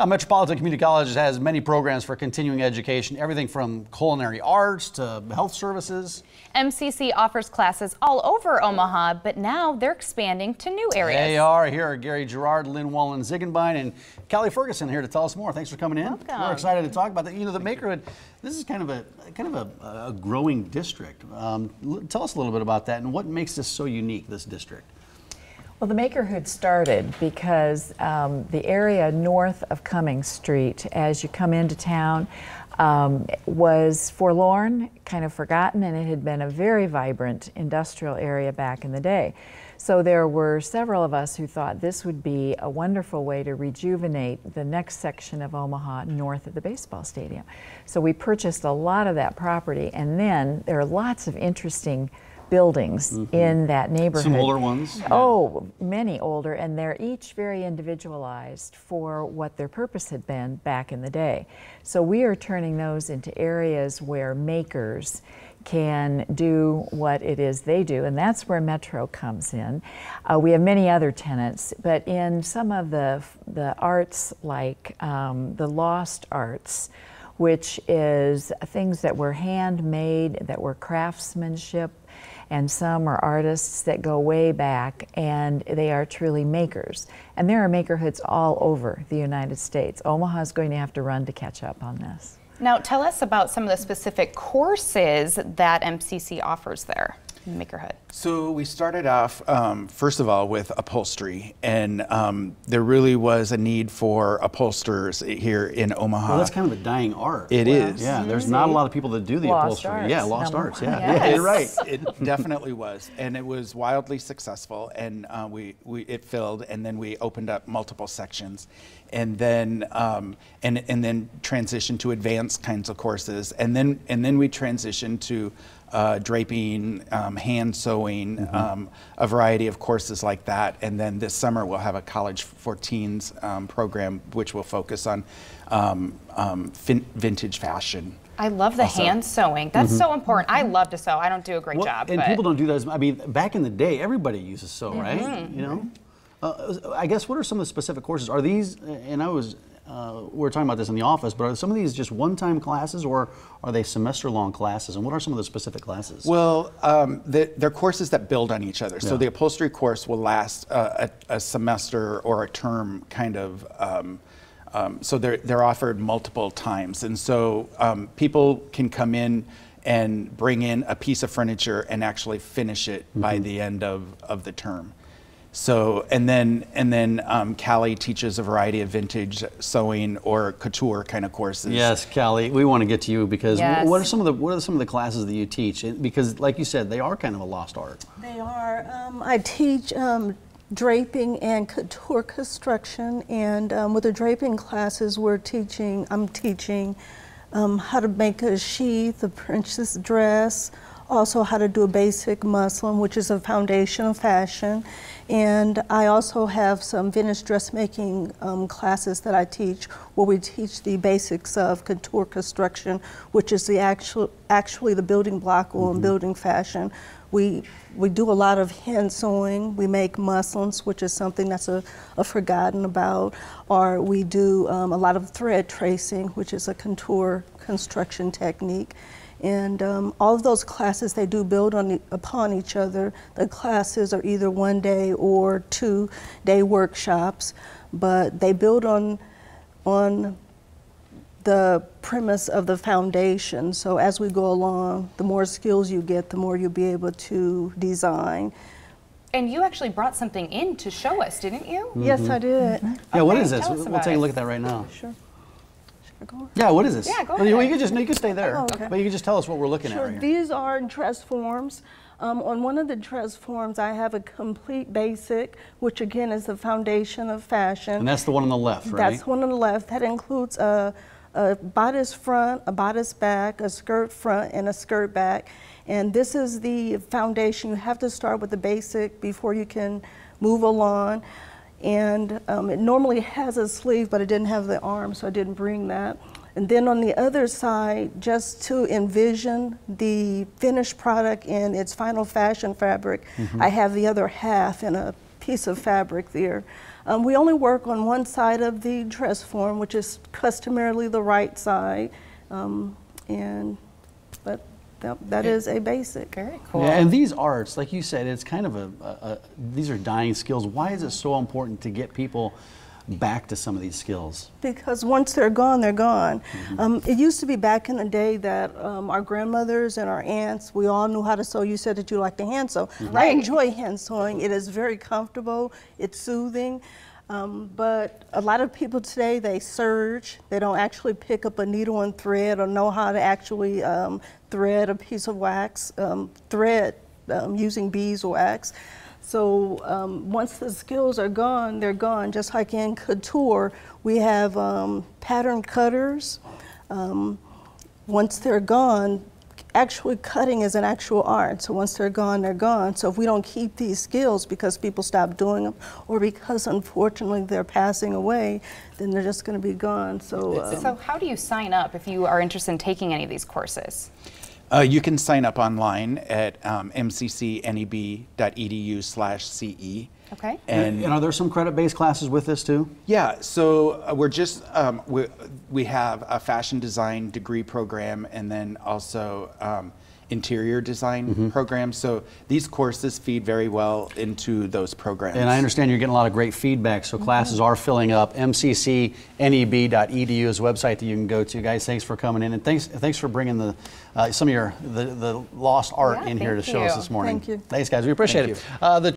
Metropolitan Community College has many programs for continuing education, everything from culinary arts to health services. MCC offers classes all over Omaha, but now they're expanding to new areas. They are. Here are Gary Gerard, Lynn Wallen-Ziegenbein, and Callie Ferguson here to tell us more. Thanks for coming in. Welcome. We're excited to talk about that. You know, the Makerhood, this is kind of a growing district. Tell us a little bit about that and what makes this so unique, this district. Well, the Makerhood started because the area north of Cummings Street, as you come into town, was forlorn, kind of forgotten, and it had been a very vibrant industrial area back in the day. So there were several of us who thought this would be a wonderful way to rejuvenate the next section of Omaha north of the baseball stadium. So we purchased a lot of that property, and then there are lots of interesting buildings in that neighborhood. Some older ones? Oh, many older, and they're each very individualized for what their purpose had been back in the day. So we are turning those into areas where makers can do what it is they do, and that's where Metro comes in. We have many other tenants, but in some of the arts, like the lost arts, which is things that were handmade, that were craftsmanship, and some are artists that go way back, and they are truly makers. And there are Makerhoods all over the United States. Omaha is going to have to run to catch up on this. Now, tell us about some of the specific courses that MCC offers there in Makerhood. So we started off, first of all, with upholstery, and there really was a need for upholsterers here in Omaha. Well, that's kind of a dying art. It is. Yeah, there's not a lot of people that do the upholstery. Arts. Yeah, lost arts. Yeah, Yeah, you're right. It definitely was, and it was wildly successful, and it filled, and then we opened up multiple sections, and then and then transitioned to advanced kinds of courses, and then we transitioned to draping, hand sewing, a variety of courses like that. And then this summer we'll have a college for teens program which will focus on vintage fashion. I love the hand sewing. That's so important. I love to sew. I don't do a great job. And but people don't do that as, I mean, back in the day, everybody used to sew, right? You know? I guess what are some of the specific courses? Are these, and we were talking about this in the office, but are some of these just one-time classes, or are they semester-long classes? And what are some of the specific classes? Well, they're courses that build on each other. So the upholstery course will last a semester or a term, kind of. So they're offered multiple times, and so people can come in and bring in a piece of furniture and actually finish it by the end of the term. So, and then Callie teaches a variety of vintage sewing or couture kind of courses. Yes, Callie, we want to get to you because what are some of the classes that you teach? Because, like you said, they are kind of a lost art. They are. I teach draping and couture construction, and with the draping classes, I'm teaching how to make a sheath, a princess dress, also how to do a basic muslin, which is a foundation of fashion. And I also have some vintage dressmaking classes that I teach, where we teach the basics of couture construction, which is the actually the building block on building fashion. We do a lot of hand sewing. We make muslins, which is something that's a forgotten about. Or we do a lot of thread tracing, which is a couture construction technique. And all of those classes, they do build upon each other. The classes are either 1 day or 2 day workshops, but they build on the premise of the foundation. So as we go along, the more skills you get, the more you'll be able to design. And you actually brought something in to show us, didn't you? Yes, I did. Yeah, what is this? We'll take a look at that right now. Sure. Yeah, what is this? Yeah, go ahead. You can stay there, okay. but you can just tell us what we're looking at right here. These are dress forms. On one of the dress forms, I have a complete basic, which again is the foundation of fashion. And that's the one on the left, right? That's one on the left. That includes a bodice front, a bodice back, a skirt front, and a skirt back. And this is the foundation. You have to start with the basic before you can move along. And it normally has a sleeve, but it didn't have the arm, so I didn't bring that. And then on the other side, just to envision the finished product in its final fashion fabric, I have the other half in a piece of fabric there. We only work on one side of the dress form, which is customarily the right side, but that is a basic. Very cool. Yeah, and these arts, like you said, it's kind of these are dying skills. Why is it so important to get people back to some of these skills? Because once they're gone, they're gone. It used to be back in the day that our grandmothers and our aunts, we all knew how to sew. You said that you like to hand sew. I enjoy hand sewing. It is very comfortable. It's soothing. But a lot of people today, they serge. They don't actually pick up a needle and thread or know how to actually thread a piece of wax, using beeswax. So once the skills are gone, they're gone. Just like in couture, we have pattern cutters. Once they're gone, actually cutting is an actual art. So once they're gone, they're gone. So if we don't keep these skills because people stop doing them or because unfortunately they're passing away, then they're just going to be gone. So how do you sign up if you are interested in taking any of these courses? You can sign up online at mccneb.edu/CE. Okay. And are there some credit-based classes with this too? Yeah, so we're just, we have a fashion design degree program and then also interior design program. So these courses feed very well into those programs. And I understand you're getting a lot of great feedback, so classes are filling up. mccneb.edu is a website that you can go to. Guys, thanks for coming in, and thanks for bringing some of the lost art in here to show us this morning. Thank you. Thanks, guys. We appreciate Thank it. you. The